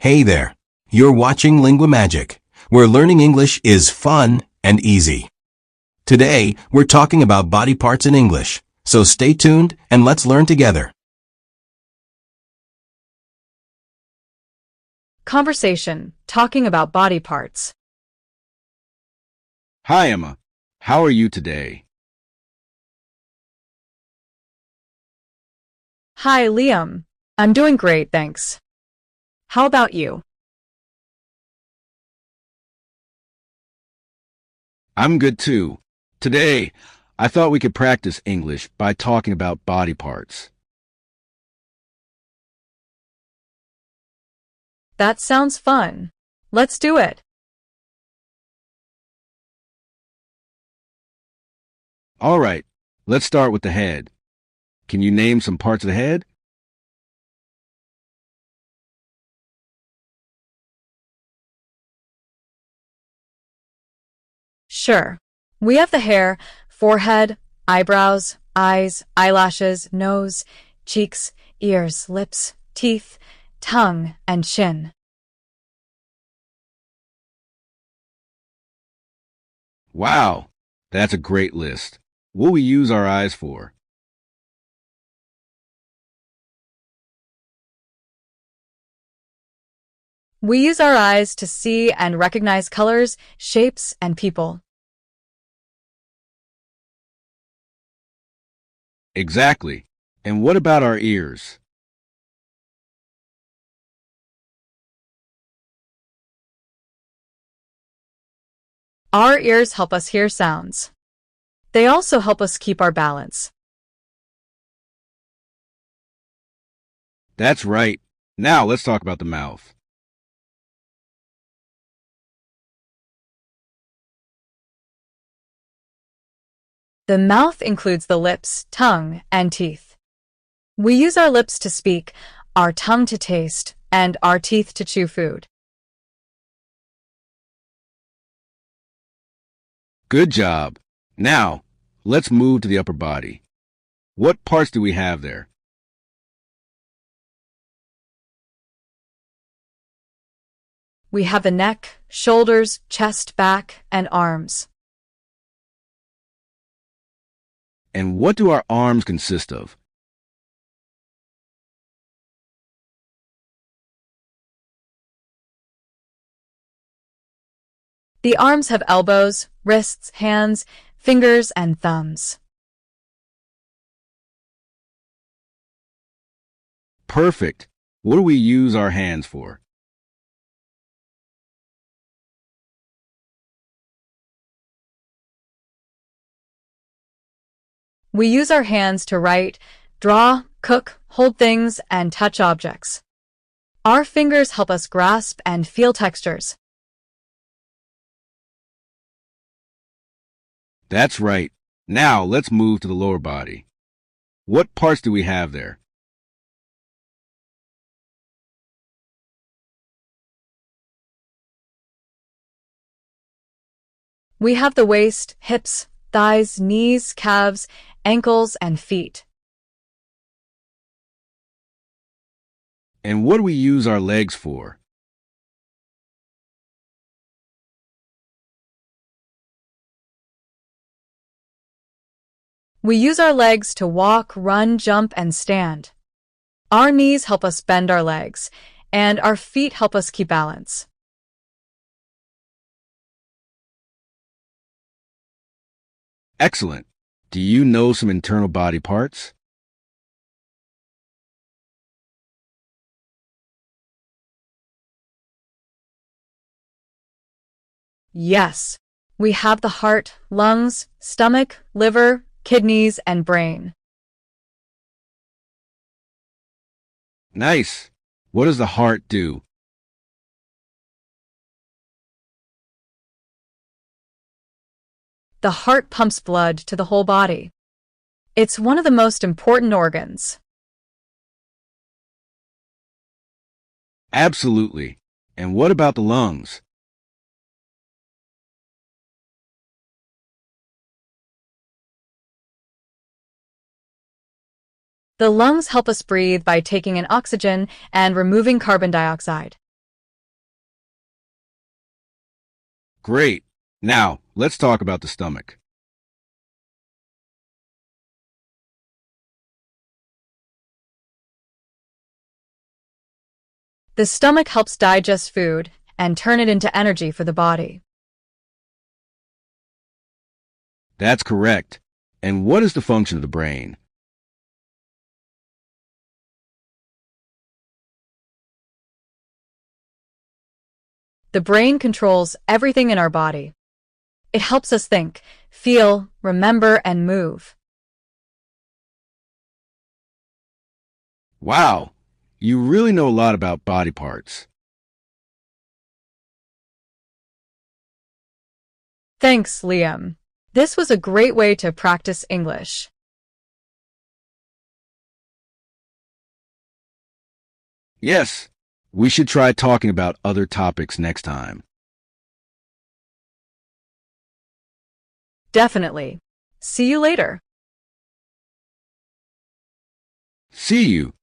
Hey there. You're watching Lingua Magic, where learning English is fun and easy. Today, we're talking about body parts in English, so stay tuned and let's learn together. Conversation, talking about body parts. Hi, Emma. How are you today? Hi, Liam. I'm doing great, thanks. How about you? I'm good too. Today, I thought we could practice English by talking about body parts. That sounds fun. Let's do it. All right, let's start with the head. Can you name some parts of the head? Sure. We have the hair, forehead, eyebrows, eyes, eyelashes, nose, cheeks, ears, lips, teeth, tongue, and chin. Wow, that's a great list. What do we use our eyes for? We use our eyes to see and recognize colors, shapes, and people. Exactly. And what about our ears? Our ears help us hear sounds. They also help us keep our balance. That's right. Now let's talk about the mouth. The mouth includes the lips, tongue, and teeth. We use our lips to speak, our tongue to taste, and our teeth to chew food. Good job. Now, let's move to the upper body. What parts do we have there? We have the neck, shoulders, chest, back, and arms. And what do our arms consist of? The arms have elbows, wrists, hands, fingers, and thumbs. Perfect. What do we use our hands for? We use our hands to write, draw, cook, hold things, and touch objects. Our fingers help us grasp and feel textures. That's right. Now let's move to the lower body. What parts do we have there? We have the waist, hips, thighs, knees, calves, ankles, and feet. And what do we use our legs for? We use our legs to walk, run, jump, and stand. Our knees help us bend our legs, and our feet help us keep balance. Excellent. Do you know some internal body parts? Yes, we have the heart, lungs, stomach, liver, kidneys, and brain. Nice. What does the heart do? The heart pumps blood to the whole body. It's one of the most important organs. Absolutely. And what about the lungs? The lungs help us breathe by taking in oxygen and removing carbon dioxide. Great. Now, let's talk about the stomach. The stomach helps digest food and turn it into energy for the body. That's correct. And what is the function of the brain? The brain controls everything in our body. It helps us think, feel, remember, and move. Wow, you really know a lot about body parts. Thanks, Liam. This was a great way to practice English. Yes, we should try talking about other topics next time. Definitely. See you later. See you.